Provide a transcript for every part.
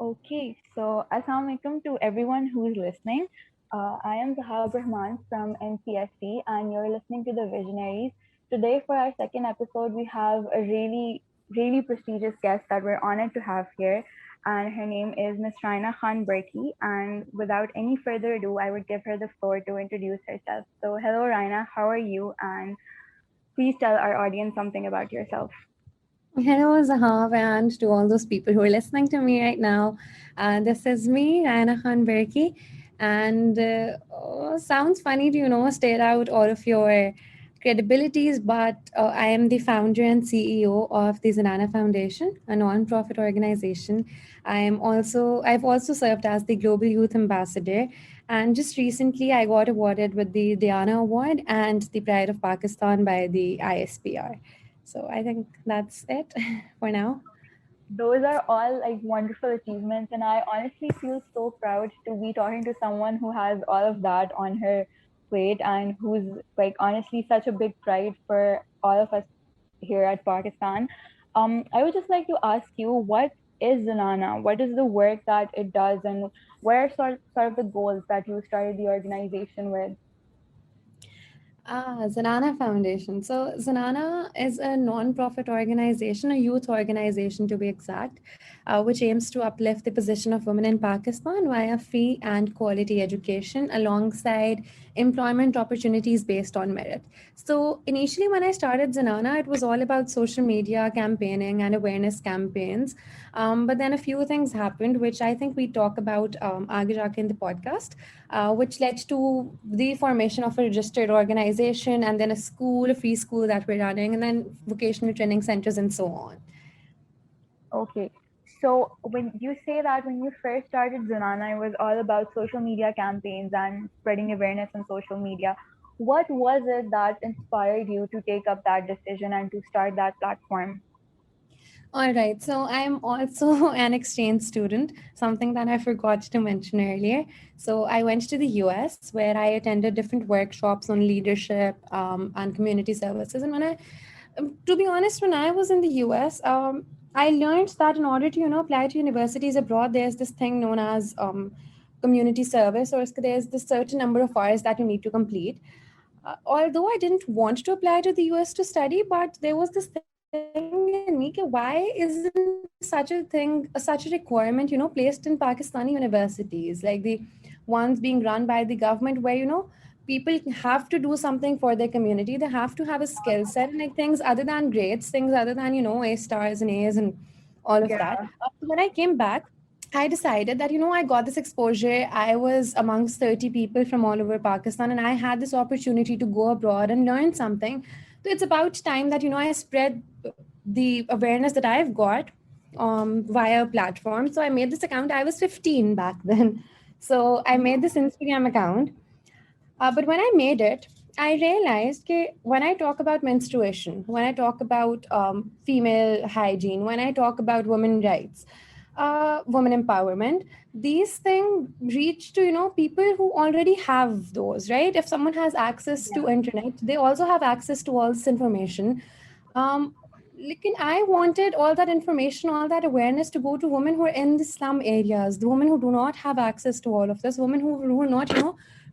Okay, so Assalamu alaikum to everyone who's listening. I am Zahab Rahman from NCSC, and you're listening to the Visionaries. Today, for our second episode, we have a really prestigious guest that we're honored to have here, and her name is Miss Raina Khan Barki. And without any further ado, I would give her the floor to introduce herself. So, hello, Raina, how are you? And please tell our audience something about yourself. Hello, Zahav, and to all those people who are listening to me right now. This is me, Raina Khan Barki, and sounds funny to state out all of your credibilities, but I am the founder and CEO of the Zenana Foundation, a non-profit organization. I've also served as the Global Youth Ambassador, and just recently I got awarded with the Diana Award and the Pride of Pakistan by the ISPR. So I think that's it for now. Those are all like wonderful achievements, and I honestly feel so proud to be talking to someone who has all of that on her plate and who's like honestly such a big pride for all of us here at Pakistan. I would just like to ask you, what is Zanana? What is the work that it does, and what are sort of the goals that you started the organization with? Zenana Foundation. So, Zenana is a non-profit organization, a youth organization to be exact, which aims to uplift the position of women in Pakistan via free and quality education alongside employment opportunities based on merit. So, initially, when I started Zenana, it was all about social media campaigning and awareness campaigns. But then a few things happened, which I think we talk about aage jaake in the podcast, which led to the formation of a registered organization and then a school, a free school that we're running, and then vocational training centers and so on. Okay. So when you say that when you first started Zanana, it was all about social media campaigns and spreading awareness on social media. What was it that inspired you to take up that decision and to start that platform? All right. So I'm also an exchange student, something that I forgot to mention earlier. So I went to the US where I attended different workshops on leadership and community services. And to be honest, when I was in the US, I learned that in order to, apply to universities abroad, there's this thing known as community service, or there's this certain number of hours that you need to complete. Although I didn't want to apply to the US to study, but there was this thing in me, why isn't such a requirement, placed in Pakistani universities, like the ones being run by the government, where, people have to do something for their community. They have to have a skill set and like things other than grades, things other than, A stars and A's and all of that. Yeah. So when I came back, I decided that, I got this exposure. I was amongst 30 people from all over Pakistan, and I had this opportunity to go abroad and learn something. So it's about time that, I spread the awareness that I've got via a platform. So I made this account. I was 15 back then. So I made this Instagram account. But when I made it, I realized that when I talk about menstruation, when I talk about female hygiene, when I talk about women rights, women empowerment, these things reach to people who already have those, right? If someone has access to internet, they also have access to all this information. Um, I wanted all that information, all that awareness to go to women who are in the slum areas, the women who do not have access to all of this, women who are not,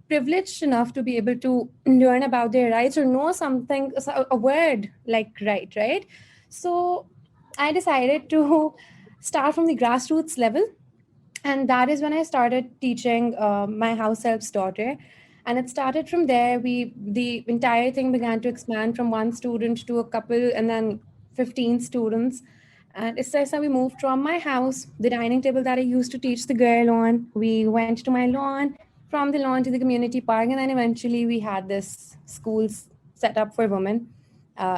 privileged enough to be able to learn about their rights or know something, a word like right? So I decided to start from the grassroots level, and that is when I started teaching my house help's daughter. And it started from there. The entire thing began to expand from one student to a couple, and then 15 students. And it's just how we moved from my house, the dining table that I used to teach the girl on. We went to my lawn, from the lawn to the community park, and then eventually we had this schools set up for women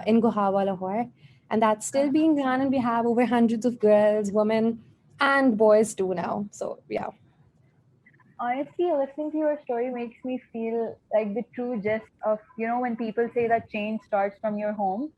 in Gohawa, Lahore. And that's still being run, and we have over hundreds of girls, women, and boys too now. So yeah. Honestly, listening to your story makes me feel like the true gist of, when people say that change starts from your home.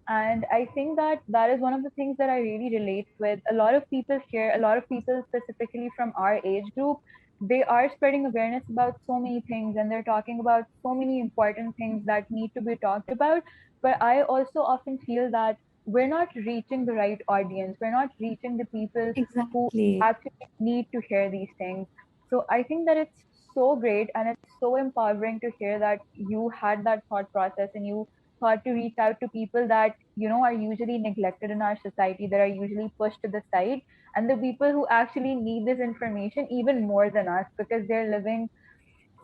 And I think that that is one of the things that I really relate with. A lot of people here, a lot of people specifically from our age group, they are spreading awareness about so many things, and they're talking about so many important things that need to be talked about. But I also often feel that we're not reaching the right audience. We're not reaching the people who Exactly. actually need to hear these things. So I think that it's so great and it's so empowering to hear that you had that thought process and you thought to reach out to people that, are usually neglected in our society, that are usually pushed to the side, and the people who actually need this information even more than us because they're living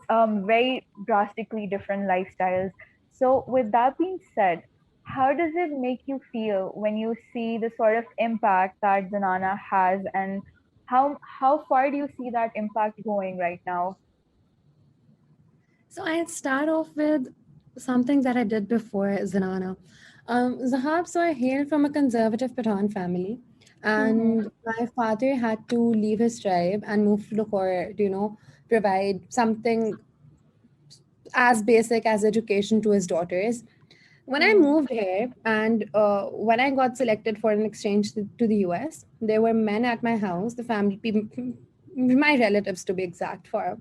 very drastically different lifestyles. So, with that being said, how does it make you feel when you see the sort of impact that Zenana has, and how far do you see that impact going right now? So I'd start off with something that I did before Zenana. Zahab, so I hail from a conservative Pathan family, Mm-hmm. and my father had to leave his tribe and move to Lahore to, provide something as basic as education to his daughters. When I Mm-hmm. moved here and when I got selected for an exchange to the US, there were men at my house, the family people, my relatives to be exact for.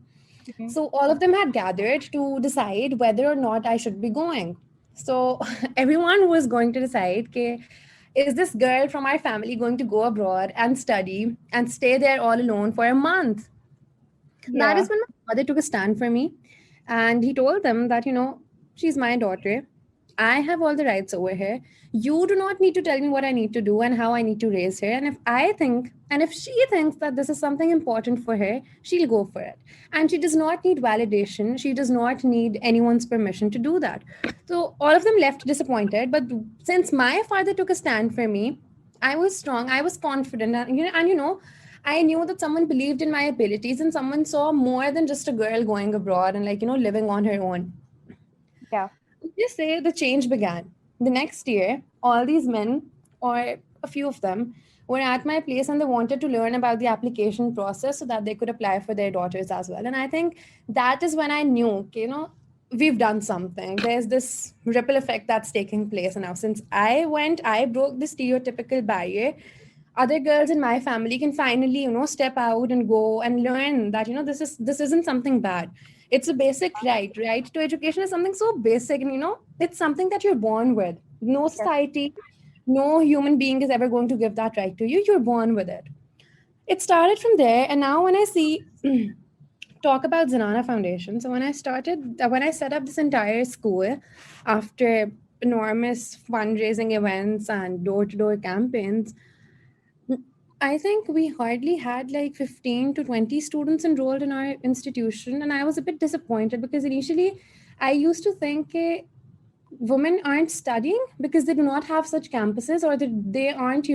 So all of them had gathered to decide whether or not I should be going. So everyone was going to decide, okay, is this girl from our family going to go abroad and study and stay there all alone for a month? That Yeah. is when my father took a stand for me. And he told them that, she's my daughter. I have all the rights over her. You do not need to tell me what I need to do and how I need to raise her. And if she thinks that this is something important for her, she'll go for it. And she does not need validation. She does not need anyone's permission to do that. So all of them left disappointed. But since my father took a stand for me, I was strong. I was confident. I knew that someone believed in my abilities and someone saw more than just a girl going abroad and living on her own. Yeah. Just say the change began. The next year, all these men, or a few of them, were at my place and they wanted to learn about the application process so that they could apply for their daughters as well. And I think that is when I knew, okay, we've done something. There's this ripple effect that's taking place. And now, since I went, I broke the stereotypical barrier. Other girls in my family can finally, step out and go and learn that, this isn't something bad. It's a basic right. Right to education is something so basic, and it's something that you're born with. No Yes. society, no human being is ever going to give that right to you. You're born with it. It started from there, and now when I see talk about Zenana Foundation. So when I set up this entire school after enormous fundraising events and door-to-door campaigns, I think we hardly had like 15 to 20 students enrolled in our institution. And I was a bit disappointed because initially I used to think women aren't studying because they do not have such campuses, or that they aren't,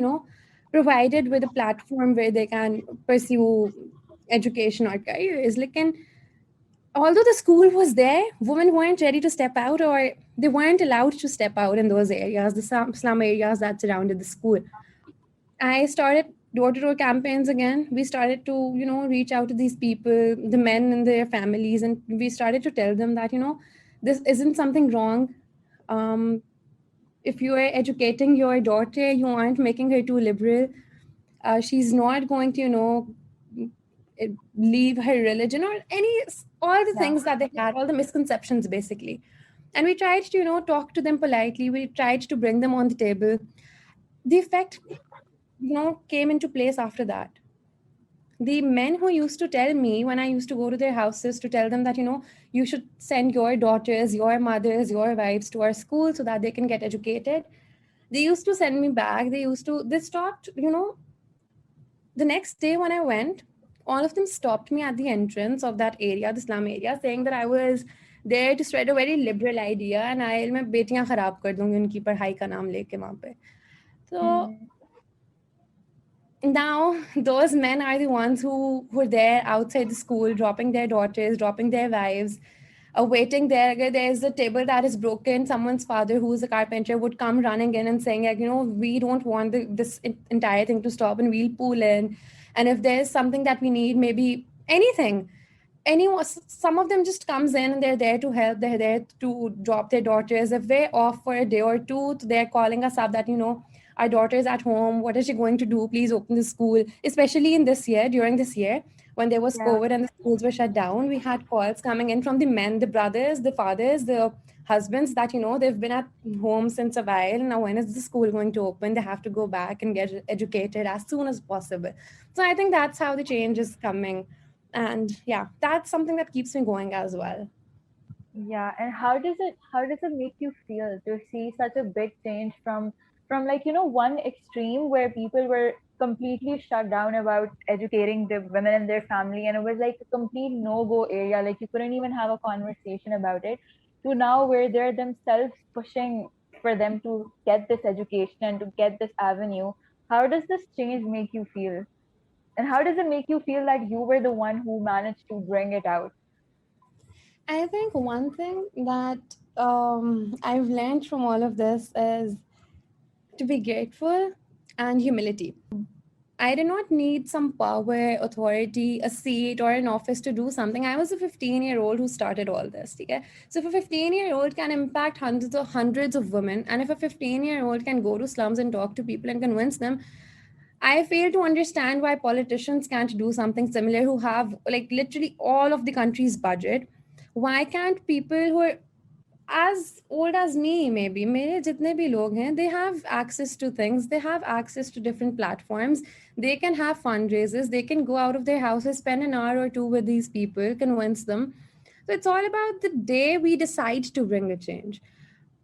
provided with a platform where they can pursue education or careers. Like, and although the school was there, women weren't ready to step out, or they weren't allowed to step out in those areas, the slum areas that surrounded the school. I started door to door campaigns again. We started to, reach out to these people, the men and their families, and we started to tell them that, this isn't something wrong. Um, if you are educating your daughter, you aren't making her too liberal. She's not going to, leave her religion or all the Yeah. things that they had, all the misconceptions basically. And we tried to, talk to them politely. We tried to bring them on the table. The effect, came into place after that. The men who used to tell me when I used to go to their houses to tell them that, you should send your daughters, your mothers, your wives to our school so that they can get educated. They used to send me back. They stopped, the next day when I went, all of them stopped me at the entrance of that area, the slum area, saying that I was there to spread a very liberal idea and मैं बेटियां खराब कर दूंगी उनकी पढ़ाई का नाम लेके वहां पे. So Mm. now those men are the ones who were there outside the school, dropping their daughters, dropping their wives, waiting there. Agar there's a table that is broken, someone's father who's a carpenter would come running in and saying, like, we don't want this entire thing to stop, and we'll pull in. And if there's something that we need, maybe anything, anyone, some of them just comes in and they're there to help. They're there to drop their daughters. If we're off for a day or two, they're calling us up that, our daughter is at home. What is she going to do? Please open the school. Especially in this year, during this year, when there was Yeah. COVID and the schools were shut down, we had calls coming in from the men, the brothers, the fathers, the husbands that, they've been at home since a while. Now, when is the school going to open? They have to go back and get educated as soon as possible. So I think that's how the change is coming. And yeah, that's something that keeps me going as well. Yeah, and how does it make you feel to see such a big change from like one extreme where people were completely shut down about educating the women in their family, and it was like a complete no-go area, like you couldn't even have a conversation about it, to now where they're themselves pushing for them to get this education and to get this avenue. How does this change make you feel? And how does it make you feel that you were the one who managed to bring it out? I think one thing that I've learned from all of this is to be grateful and humility. I did not need some power, authority, a seat, or an office to do something. I was a 15-year-old who started all this. Okay? So if a 15-year-old can impact hundreds of women, and if a 15-year-old can go to slums and talk to people and convince them, I fail to understand why politicians can't do something similar who have like literally all of the country's budget. Why can't people who are as old as me, maybe मेरे जितने भी लोग हैं, they have access to things, they have access to different platforms, they can have fundraisers, they can go out of their houses, spend an hour or two with these people, convince them. So it's all about the day we decide to bring a change.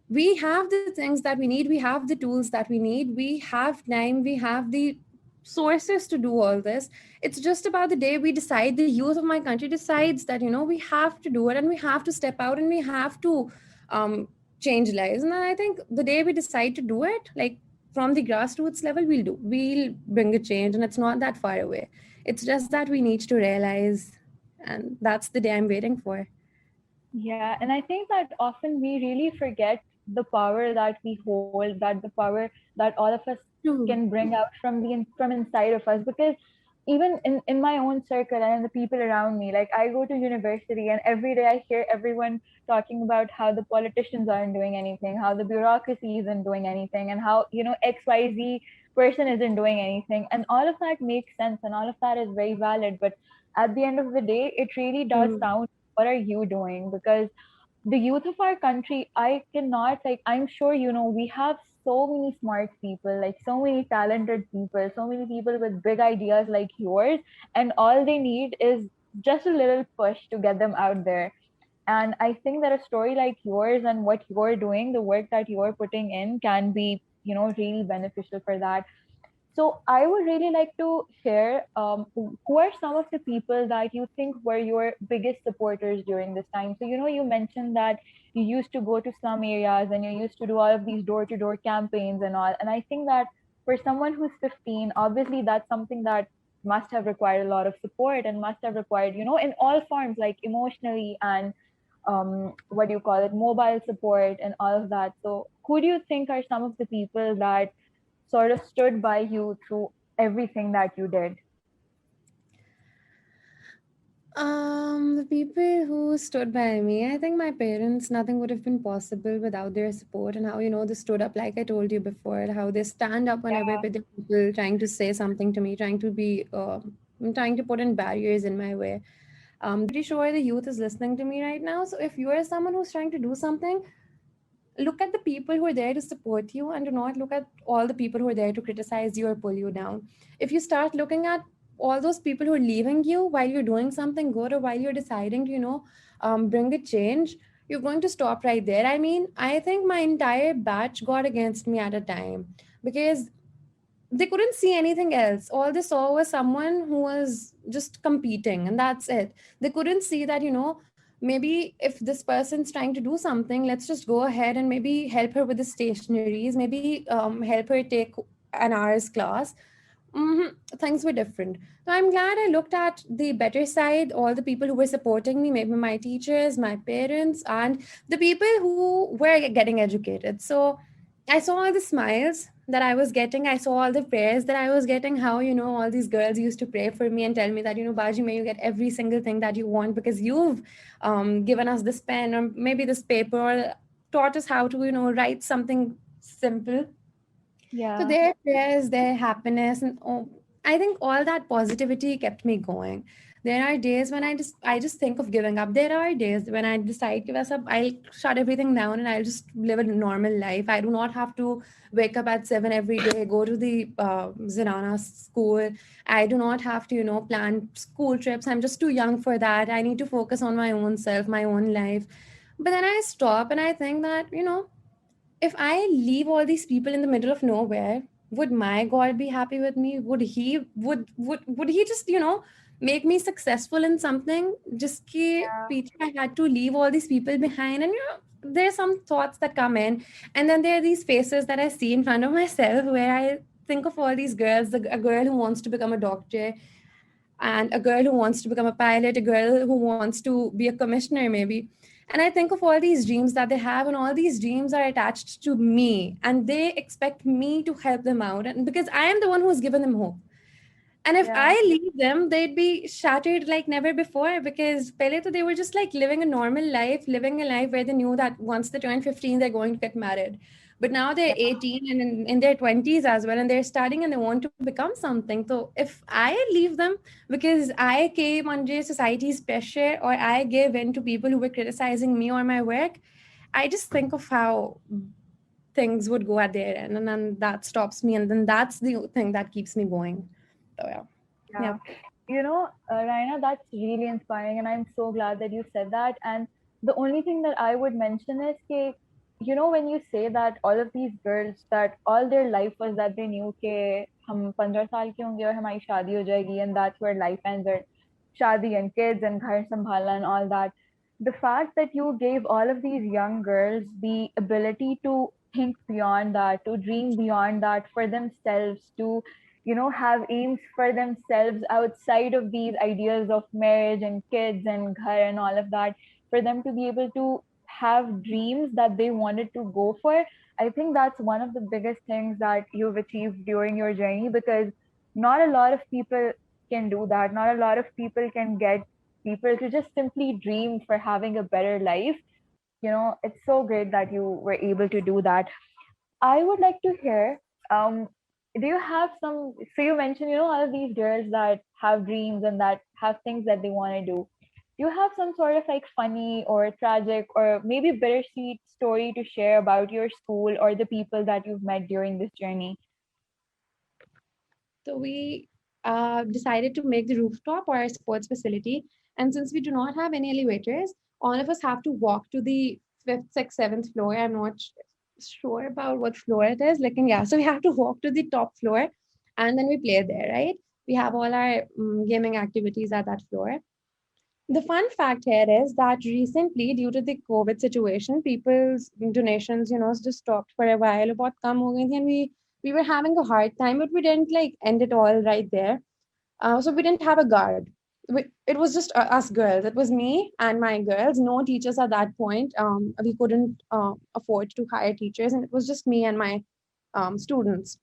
We have the things that we need, we have the tools that we need, we have time, we have the sources to do all this. It's just about the day we decide, the youth of my country decides that we have to do it, and we have to step out, and we have to um, change lives. And I think the day we decide to do it, like from the grassroots level, we'll bring a change, and it's not that far away. It's just that we need to realize, and that's the day I'm waiting for. Yeah, and I think that often we really forget the power that we hold, that the power that all of us can True. bring out from inside of us. Because even in my own circle and the people around me, like I go to university and every day I hear everyone talking about how the politicians aren't doing anything, how the bureaucracy isn't doing anything, and how XYZ person isn't doing anything. And all of that makes sense and all of that is very valid. But at the end of the day, it really does True. sound, what are you doing? Because the youth of our country, I cannot, like, I'm sure we have so many smart people, like so many talented people, so many people with big ideas like yours, and all they need is just a little push to get them out there. And I think that a story like yours and what you're doing, the work that you're putting in, can be really beneficial for that. So I would really like to hear, who are some of the people that you think were your biggest supporters during this time. So you mentioned that you used to go to slum areas and you used to do all of these door-to-door campaigns and all. And I think that for someone who's 15, obviously that's something that must have required a lot of support and must have required, in all forms, like emotionally and what do you call it, mobile support and all of that. So who do you think are some of the people that sort of stood by you through everything that you did? The people who stood by me, I think my parents, nothing would have been possible without their support, and how, they stood up, like I told you before, how they stand up whenever Yeah, there are people trying to say something to me, trying to put in barriers in my way. Pretty sure the youth is listening to me right now. So if you are someone who's trying to do something, look at the people who are there to support you, and do not look at all the people who are there to criticize you or pull you down. If you start looking at all those people who are leaving you while you're doing something good, or while you're deciding to bring a change, you're going to stop right there. I mean, I think my entire batch got against me at a time, because they couldn't see anything else. All they saw was someone who was just competing, and that's it. They couldn't see that, maybe if this person's trying to do something, let's just go ahead and maybe help her with the stationaries, maybe help her take an hour's class. Things were different. So I'm glad I looked at the better side, all the people who were supporting me, maybe my teachers, my parents, and the people who were getting educated. So I saw all the smiles that I was getting. I saw all the prayers that I was getting. How, all these girls used to pray for me and tell me that, Baji, may you get every single thing that you want, because you've given us this pen, or maybe this paper, or taught us how to, write something simple. So yeah, their prayers, their happiness, and I think all that positivity kept me going. There are days when I just think of giving up. There are days when I decide कि वैसा I'll shut everything down and I'll just live a normal life. I do not have to wake up at 7 every day, go to the Zenana school. I do not have to, plan school trips. I'm just too young for that. I need to focus on my own self, my own life. But then I stop and I think that, if I leave all these people in the middle of nowhere, would my God be happy with me? Would he just, make me successful in something? Just ki Yeah, Peter, I had to leave all these people behind. And there's some thoughts that come in. And then there are these faces that I see in front of myself where I think of all these girls, a girl who wants to become a doctor, and a girl who wants to become a pilot, a girl who wants to be a commissioner, maybe. And I think of all these dreams that they have, and all these dreams are attached to me, and they expect me to help them out. And because I am the one who's given them hope. And if yeah, I leave them, they'd be shattered like never before because pehle to they were just like living a normal life, living a life where they knew that once they turn 15, they're going to get married. But now they're yeah, 18 and in their 20s as well, and they're studying and they want to become something. So if I leave them because I came under society's pressure or I gave in to people who were criticizing me or my work, I just think of how things would go at their end, and then that stops me, and then that's the thing that keeps me going. So yeah. yeah. Yep. Raina, that's really inspiring, and I'm so glad that you said that. And the only thing that I would mention is that, when you say that all of these girls, that all their life was that they knew कि हम 15 साल के होंगे और हमारी शादी हो जाएगी, and that's where life ends, or शादी and kids and घर संभालना and all that. The fact that you gave all of these young girls the ability to think beyond that, to dream beyond that for themselves, to have aims for themselves outside of these ideas of marriage and kids and ghar and all of that, for them to be able to have dreams that they wanted to go for. I think that's one of the biggest things that you've achieved during your journey, because not a lot of people can do that. Not a lot of people can get people to just simply dream for having a better life. It's so great that you were able to do that. I would like to hear, um, do you have some, so you mentioned, all of these girls that have dreams and that have things that they want to do. Do you have some sort of like funny or tragic or maybe bittersweet story to share about your school or the people that you've met during this journey? So we decided to make the rooftop our sports facility. And since we do not have any elevators, all of us have to walk to the fifth, sixth, seventh floor. I'm not sure about what floor it is. Like, yeah, so we have to walk to the top floor and then we play there, right? We have all our gaming activities at that floor. The fun fact here is that recently, due to the COVID situation, people's donations, just stopped for a while. About come ho gayi thi, and we were having a hard time, but we didn't like end it all right there. So we didn't have a guard. It was just us girls. It was me and my girls. No teachers at that point. We couldn't afford to hire teachers, and it was just me and my students.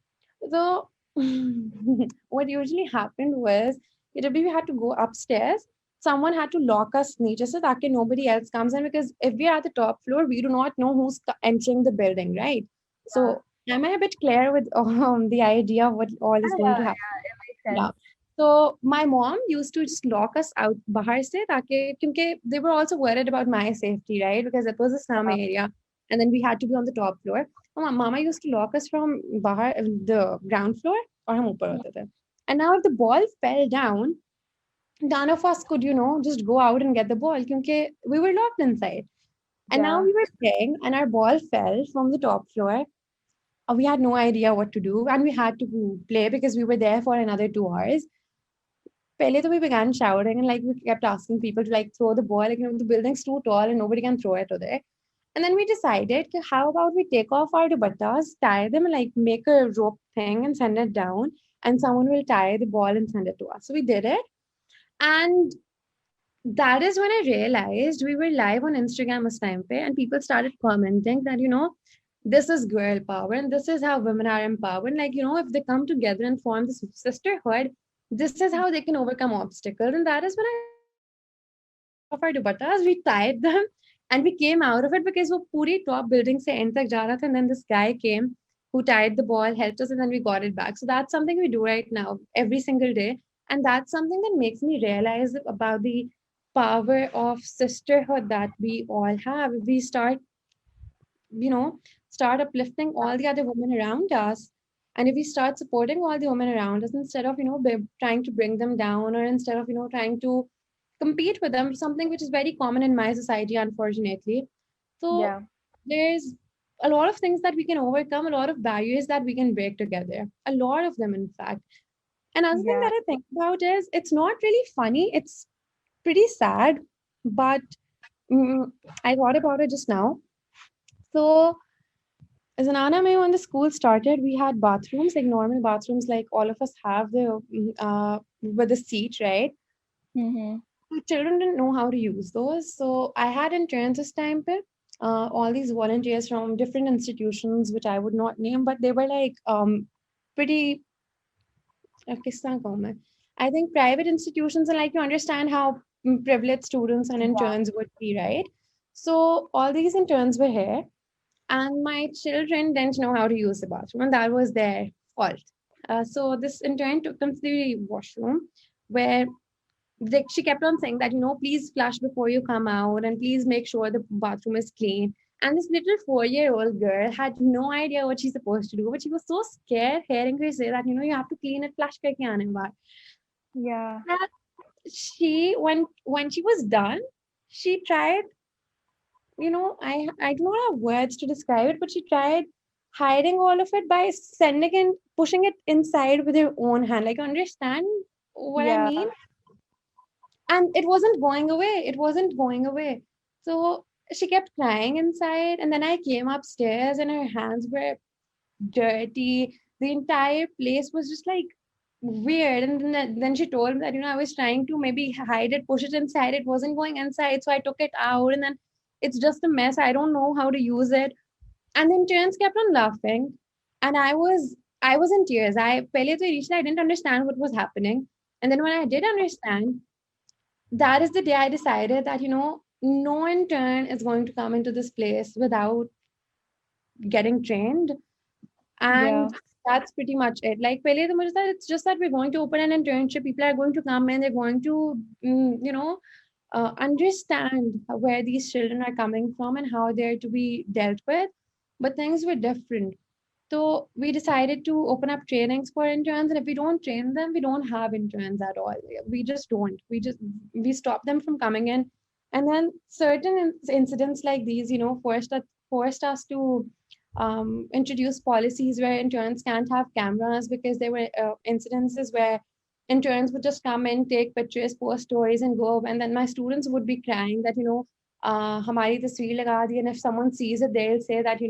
So what usually happened was that we had to go upstairs. Someone had to lock us niche so that nobody else comes in, because if we are at the top floor, we do not know who's entering the building, right? Yeah, So am I a bit clear with the idea of what all is yeah, going yeah, to happen? yeah, it makes Yeah. sense. So my mom used to just lock us out bahar se ताकि क्योंकि they were also worried about my safety, right? Because it was a slum Yeah, area and then we had to be on the top floor. Mama used to lock us from bahar, the ground floor, और हम ऊपर होते थे. And now if the ball fell down, none of us could, just go out and get the ball because we were locked inside. And now yeah, we were playing and our ball fell from the top floor. We had no idea what to do and we had to play because we were there for another 2 hours. Pehle to we began shouting and like we kept asking people to like throw the ball. Like, the building's too tall and nobody can throw it to there. And then we decided, how about we take off our dupattas, tie them, like make a rope thing and send it down, and someone will tie the ball and send it to us. So we did it. And that is when I realized we were live on Instagram as time pay, and people started commenting that, this is girl power and this is how women are empowered. Like, if they come together and form this sisterhood, this is how they can overcome obstacles. And that is when I realized we just took off our dupattas, we tied them, and we came out of it because we puri top building se end tak ja raha tha, and then this guy came who tied the ball, helped us, and then we got it back. So that's something we do right now every single day. And that's something that makes me realize about the power of sisterhood that we all have. If we you know, start uplifting all the other women around us, and if we start supporting all the women around us instead of, trying to bring them down, or instead of, trying to compete with them, something which is very common in my society, unfortunately. So Yeah. there's a lot of things that we can overcome, a lot of barriers that we can break together, a lot of them, in fact. Another thing Yeah. that I think about is it's not really funny, it's pretty sad, but mm, I thought about it just now. So, Zanana, mein, when the school started, we had bathrooms, like normal bathrooms, like all of us have with the seat, right? Mm-hmm. The children didn't know how to use those. So I had interns this time, pe, all these volunteers from different institutions, which I would not name, but they were like pretty, किस तरह कहूँ मैं? I think private institutions, and like you understand how privileged students and Yeah. interns would be, right? So all these interns were here, and my children didn't know how to use the bathroom, and that was their fault. So this intern took them to the washroom, where she kept on saying that, please flush before you come out, and please make sure the bathroom is clean. And this little 4-year-old girl had no idea what she's supposed to do, but she was so scared hearing her say that, you have to clean it, flush karke aane ke baad. Yeah. That when she was done, she tried, I do not have words to describe it, but she tried hiding all of it by sending and pushing it inside with her own hand. Like, understand what I Yeah. mean? And it wasn't going away. It wasn't going away. So she kept crying inside, and then I came upstairs, and her hands were dirty. The entire place was just like weird. And then she told me that, I was trying to maybe hide it, push it inside. It wasn't going inside. So I took it out, and then it's just a mess. I don't know how to use it. And then Terence kept on laughing. And I was in tears. Pehle to initially I didn't understand what was happening. And then when I did understand, that is the day I decided that, no intern is going to come into this place without getting trained. Yeah. And that's pretty much it. Like, pehle to mujhe tha, it's just that we're going to open an internship. People are going to come in, they're going to, understand where these children are coming from and how they're to be dealt with. But things were different. So we decided to open up trainings for interns, and if we don't train them, we don't have interns at all. We just don't. We stop them from coming in, and then certain incidents like these, forced us to introduce policies where interns can't have cameras, because there were incidences where interns would just come in, take pictures, post stories, and go. And then my students would be crying that, हमारी तस्वीर लगा दी, and if someone sees it, they'll say that,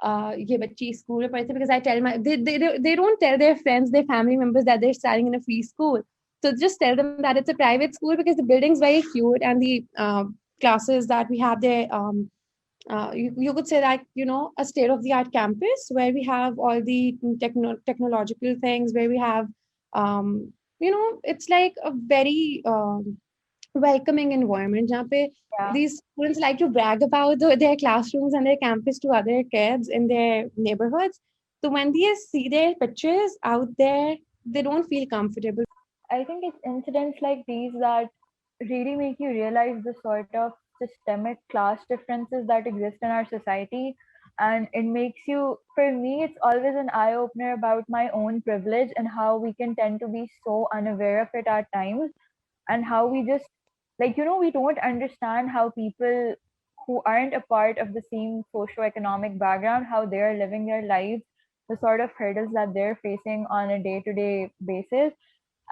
ये बच्ची school में पढ़ती, because I tell they don't tell their friends, their family members, that they're studying in a free school. So just tell them that it's a private school, because the building's very cute, and the classes that we have there, you could say that, a state of the art campus where we have all the technological things, where we have, it's like a very welcoming environment, जहाँ पे Yeah. these students like to brag about their classrooms and their campus to other kids in their neighborhoods. So when they see their pictures out there, they don't feel comfortable. I think it's incidents like these that really make you realize the sort of systemic class differences that exist in our society. And it makes you, for me, it's always an eye opener about my own privilege and how we can tend to be so unaware of it at times, and how we just, like, we don't understand how people who aren't a part of the same socio-economic background, how they're living their lives, the sort of hurdles that they're facing on a day-to-day basis.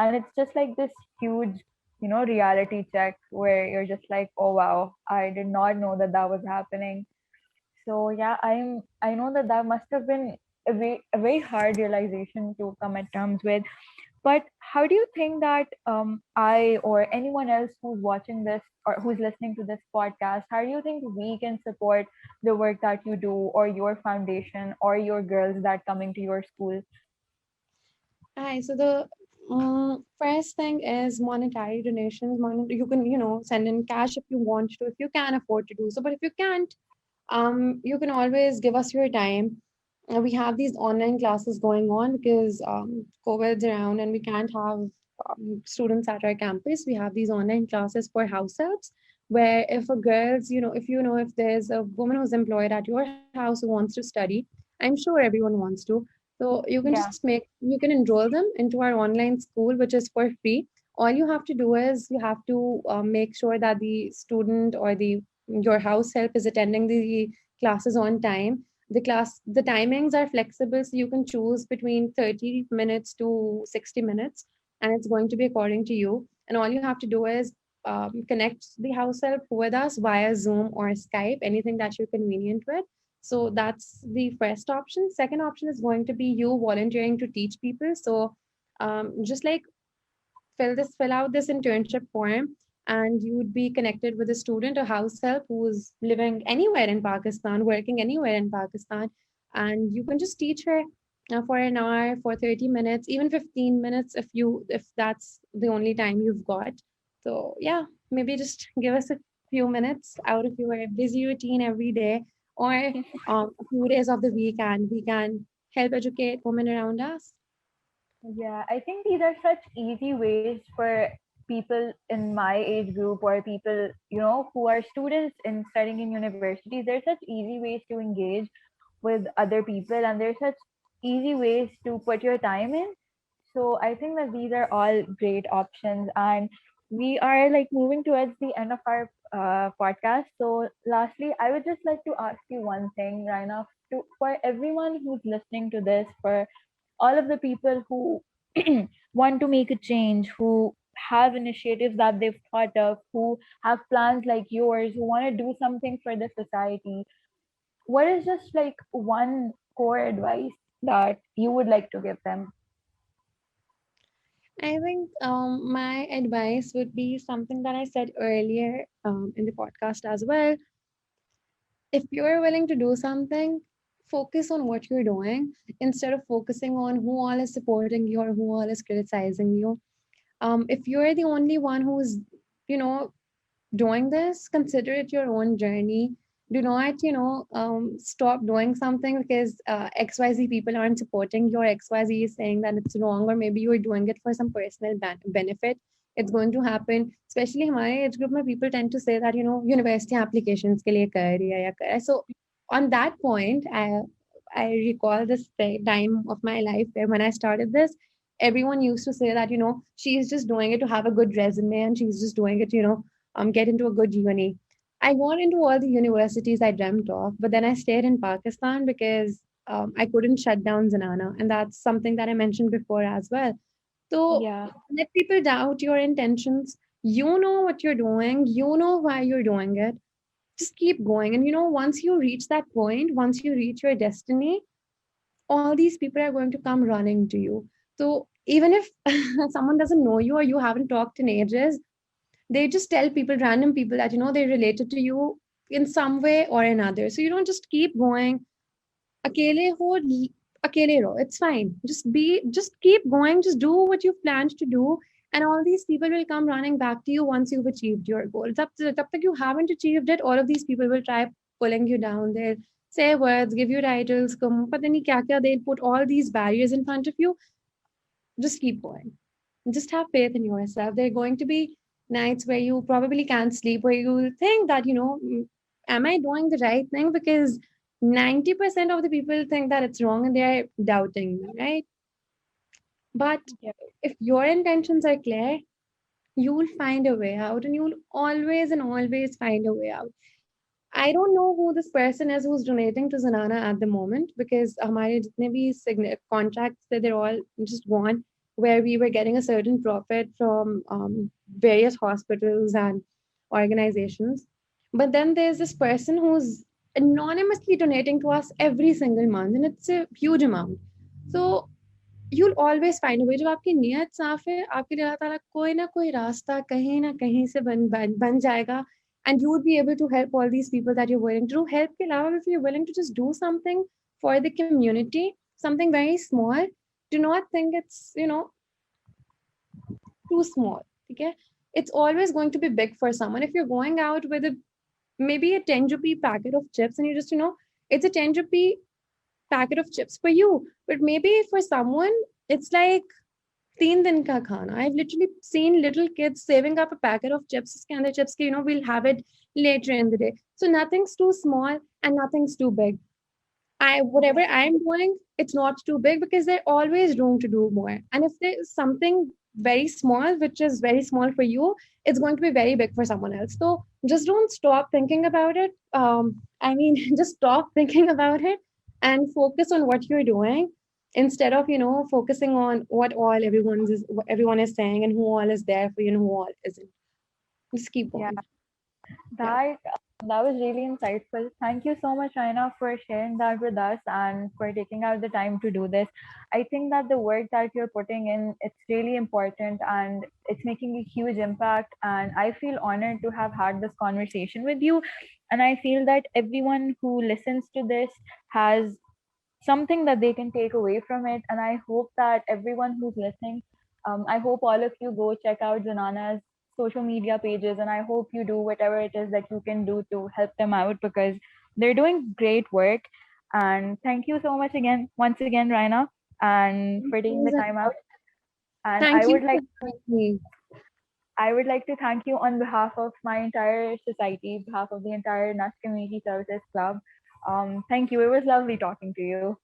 And it's just like this huge, reality check where you're just like, oh wow, I did not know that that was happening. So yeah, I know that that must have been a very hard realization to come at terms with. But how do you think that I or anyone else who's watching this or who's listening to this podcast, how do you think we can support the work that you do, or your foundation, or your girls that coming to your school? Hi, so the first thing is monetary donations. You can, send in cash if you want to, if you can afford to do so. But if you can't, you can always give us your time. We have these online classes going on because COVID's around, and we can't have students at our campus. We have these online classes for house helps, where if a girl's, if if there's a woman who's employed at your house who wants to study, I'm sure everyone wants to. So Yeah. you can enroll them into our online school, which is for free. All you have to do is you have to make sure that the student or the your house help is attending the classes on time. The timings are flexible, so you can choose between 30 minutes to 60 minutes, and it's going to be according to you. And all you have to do is connect the house help with us via Zoom or Skype, anything that you're convenient with. So that's the first option. Second option is going to be you volunteering to teach people. So just like fill out this internship form, and you would be connected with a student or house help who's living anywhere in Pakistan, working anywhere in Pakistan, and you can just teach her for an hour, for 30 minutes, even 15 minutes if that's the only time you've got. So yeah, maybe just give us a few minutes out of your busy routine every day, or a few days of the week, and we can help educate women around us. Yeah, I think these are such easy ways for people in my age group or people, who are students in studying in universities. There's such easy ways to engage with other people, and there's such easy ways to put your time in. So I think that these are all great options, and we are like moving towards the end of our podcast. So lastly, I would just like to ask you one thing, Raina, for everyone who's listening to this, for all of the people who want to make a change, who have initiatives that they've thought of, who have plans like yours, who want to do something for the society, what is just like one core advice that you would like to give them? I think my advice would be something that I said earlier in the podcast as well. If you're willing to do something, focus on what you're doing instead of focusing on who all is supporting you or who all is criticizing you. If you're the only one who's, you know, doing this, consider it your own journey. Do not, stop doing something because XYZ people aren't supporting you, or XYZ is saying that it's wrong, or maybe you're doing it for some personal benefit. It's going to happen, especially my age group, my people tend to say that, university applications ke liye kar rahi hai ya kar raha hai. So on that point, I recall this time of my life where when I started this, everyone used to say that, she's just doing it to have a good resume, and she's just doing it, get into a good uni. I got into all the universities I dreamt of, but then I stayed in Pakistan because I couldn't shut down Zenana, and that's something that I mentioned before as well. So Yeah. let people doubt your intentions. You know what you're doing. You know why you're doing it. Just keep going, and once you reach that point, once you reach your destiny, all these people are going to come running to you. So even if someone doesn't know you or you haven't talked in ages, they just tell people, random people, that they related to you in some way or another. So you don't just keep going. Akele ho, akele raho. It's fine. Just keep going. Just do what you've planned to do. And all these people will come running back to you once you've achieved your goal. Tab tak you haven't achieved it, all of these people will try pulling you down. They'll say words, give you titles, pata nahi kya kya, they'll put all these barriers in front of you. Just keep going. Just have faith in yourself. There are going to be nights where you probably can't sleep, where you think that, am I doing the right thing? Because 90% of the people think that it's wrong and they're doubting me, right? But Yeah. if your intentions are clear, you'll find a way out, and you'll always and always find a way out. I don't know who this person is who's donating to Zanana at the moment, because हमारे जितने भी contracts थे, they're all just gone, where we were getting a certain profit from various hospitals and organizations. But then there's this person who's anonymously donating to us every single month, and it's a huge amount. So you'll always find a way. जब आपकी नीयत साफ है, आपके लिए अल्लाह ताला कोई ना कोई रास्ता कहीं ना कहीं से बन जाएगा, and you would be able to help all these people that you're willing to do. Help के अलावा, if you're willing to just do something for the community, something very small, do not think it's too small. Okay, it's always going to be big for someone. If you're going out with a maybe a 10 rupee packet of chips, and you just it's a 10 rupee packet of chips for you, but maybe for someone it's like तीन दिन का खाना. I've literally seen little kids saving up a packet of chips. उसके अंदर chips के, we'll have it later in the day. So nothing's too small and nothing's too big. Whatever I'm doing, it's not too big because there's always room to do more. And if there's something very small, which is very small for you, it's going to be very big for someone else. So just don't stop thinking about it. I mean, just stop thinking about it and focus on what you're doing instead of focusing on what everyone is saying and who all is there for you and who all isn't. Just keep Yeah, going. Yeah. that was really insightful. Thank you so much, Raina, for sharing that with us and for taking out the time to do this. I think that the work that you're putting in, it's really important and it's making a huge impact. And I feel honored to have had this conversation with you. And I feel that everyone who listens to this has something that they can take away from it. And I hope that everyone who's listening, I hope all of you go check out Zenana's social media pages, and I hope you do whatever it is that you can do to help them out because they're doing great work. And thank you so much again, once again, Raina, and for taking the time out. And Thank you for having me. I would like to thank you on behalf of my entire society, behalf of the entire NUS Community Services Club. Thank you. It was lovely talking to you.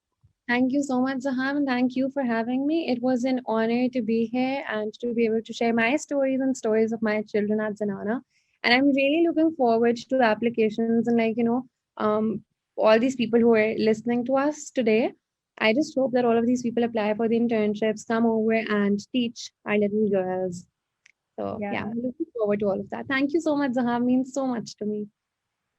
Thank you so much, Zaham, and thank you for having me. It was an honor to be here and to be able to share my stories and stories of my children at Zenana. And I'm really looking forward to the applications and all these people who are listening to us today. I just hope that all of these people apply for the internships, come over and teach our little girls. So yeah, Yeah. I'm looking forward to all of that. Thank you so much, Zaham. Means so much to me.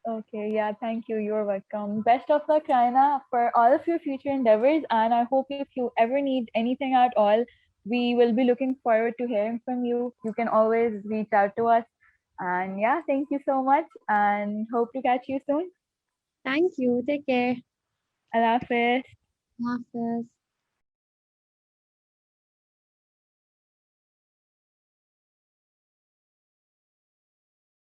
Okay, yeah, thank you. You're welcome. Best of luck, Raina, for all of your future endeavors. And I hope if you ever need anything at all, we will be looking forward to hearing from you. You can always reach out to us. And yeah, thank you so much and hope to catch you soon. Thank you. Take care. Allah Hafiz. Hafiz.